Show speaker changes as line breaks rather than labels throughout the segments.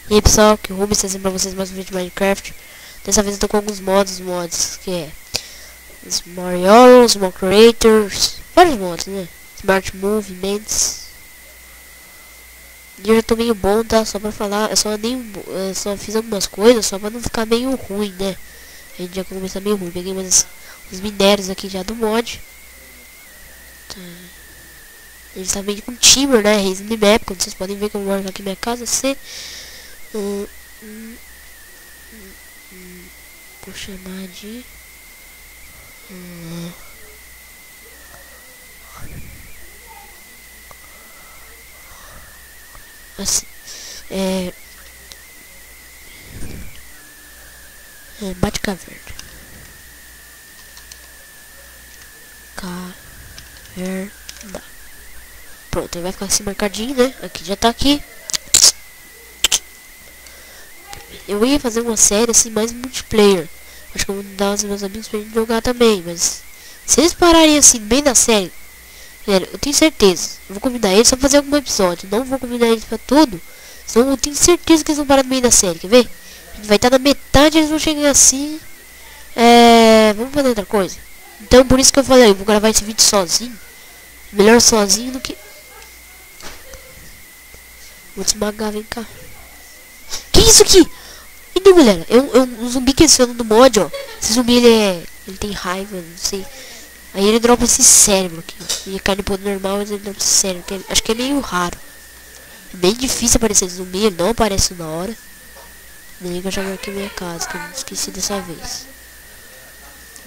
E aí pessoal, que o Rubens trazendo pra vocês mais um vídeo de Minecraft. Dessa vez eu tô com alguns mods que é Smart Smart Creators, vários mods, né? Smart Movements. E eu já tô meio bom, tá? Só pra falar, eu só fiz algumas coisas só pra não ficar meio ruim, né? A gente já começa meio ruim. Peguei uns minérios aqui já do mod. Tá. Eles tá meio com timer, né? Reason map, como vocês podem ver que eu moro aqui na minha casa. Vou chamar de assim, Batcaverna. Caverna. Pronto, aí vai ficar assim marcadinho, né? Aqui já tá aqui. Eu ia fazer uma série assim, mais multiplayer. Acho que eu vou dar aos meus amigos pra gente jogar também, mas se eles pararem assim, bem da série, galera, eu tenho certeza. Eu vou convidar eles só pra fazer algum episódio. Não vou convidar eles pra tudo. Senão eu tenho certeza que eles vão parar no meio da série, quer ver? A gente vai estar na metade, eles vão chegar assim. Vamos fazer outra coisa. Então por isso que eu falei, eu vou gravar esse vídeo sozinho. Melhor sozinho do que... Vou te esmagar, vem cá. Que isso aqui? Então galera, um zumbi que adiciona no mod, ó. Esse zumbi ele tem raiva, não sei. Aí ele dropa esse cérebro aqui, ó. E a carne pô normal, mas ele dropa esse cérebro, que acho que é meio raro. É bem difícil aparecer esse zumbi, ele não aparece na hora. Nem que eu jogo aqui na minha casa, que eu não esqueci dessa vez.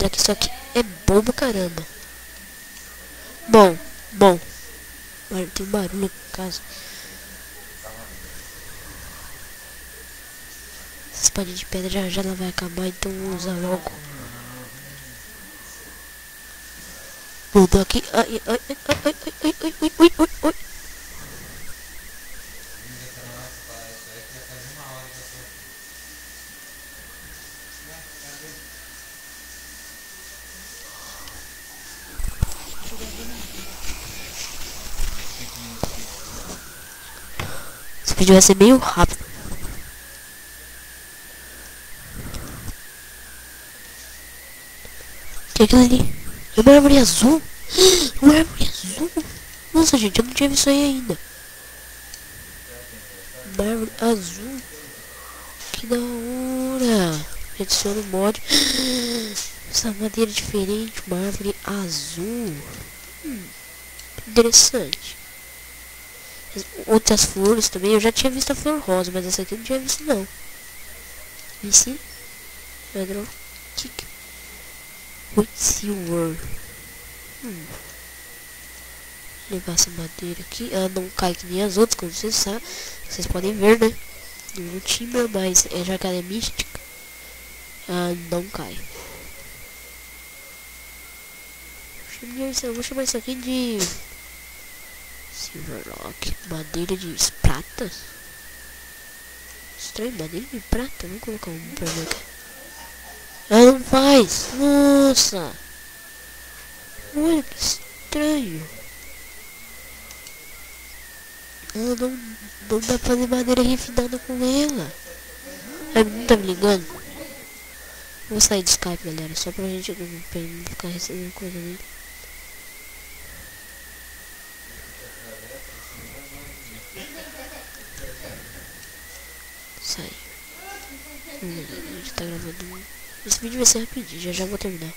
Já que isso aqui é bom pra caramba. Bom. Olha, tem barulho aqui em casa. Essa espadinha de pedra já ela vai acabar, então vou usar logo. Mudou aqui. Ai. Esse vídeo vai ser meio rápido. Que é aquilo ali? É uma árvore azul? Uma árvore azul? Nossa, gente, eu não tinha visto isso aí ainda. Uma árvore azul. Que da hora. Adiciona o mod. Essa madeira diferente. Uma árvore azul. Interessante. Outras flores também. Eu já tinha visto a flor rosa, mas essa aqui eu não tinha visto não. E sim? Pedro. With silver. Levar essa madeira aqui. Ela não cai que nem as outras, como vocês sabem. Vocês podem ver, né? No timber, mas já que ela é mística, ela não cai. Eu vou chamar isso aqui de Silver Rock. Madeira de prata. Estranho, madeira de prata. Vamos colocar um pra ver aqui. Ela não faz. Nossa. Olha que estranho. Ela não dá pra fazer madeira refinada com ela. A menina tá me ligando. Vou sair do Skype, galera. Só pra gente não ficar recebendo coisa dele. Sai. A gente tá gravando. Esse vídeo vai ser rapidinho, já vou terminar.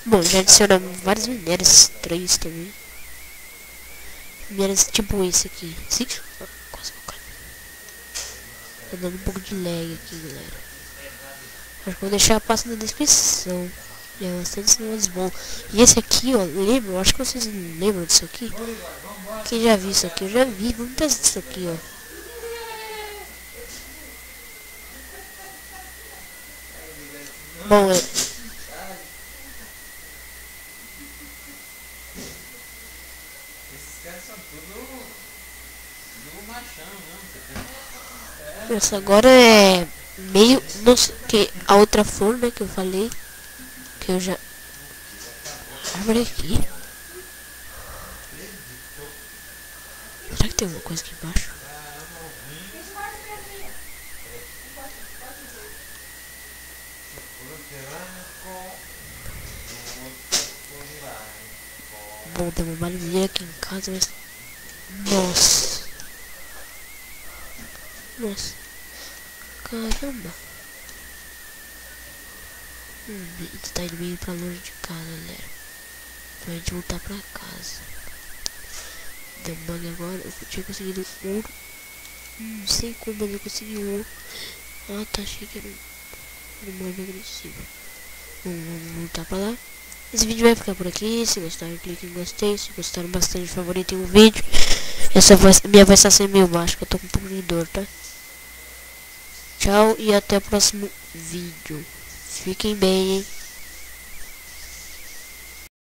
Bom, já adicionamos vários minérios estranhos também. Minérios tipo esse aqui. Sim? Quase vou cair. Tá dando um pouco de lag aqui, galera. Acho que vou deixar a pasta na descrição. É bastante mods bom. E esse aqui, ó, lembra? Acho que vocês não lembram disso aqui. Quem já viu isso aqui? Eu já vi muitas disso aqui, ó. Bom, essa agora é meio, não sei, que a outra flor, né, que eu falei, que eu já... Árvore aqui. Será que tem alguma coisa aqui embaixo? Bom, tem uma barulheira aqui em casa, mas... Nossa. Nossa. Caramba. A gente tá indo meio pra longe de casa, galera. Pra gente voltar pra casa. Deu um bug agora. Eu tinha conseguido ouro. Não sei como, mas eu consegui ouro. Ah, tá, achei que era um modo agressivo. Vamos voltar pra lá. Esse vídeo vai ficar por aqui. Se gostaram, clique em gostei. Se gostaram bastante, favoritem o vídeo. Minha voz tá sendo meio baixa, que eu tô com um pouco de dor, tá? Tchau e até o próximo vídeo. Fiquem bem, hein?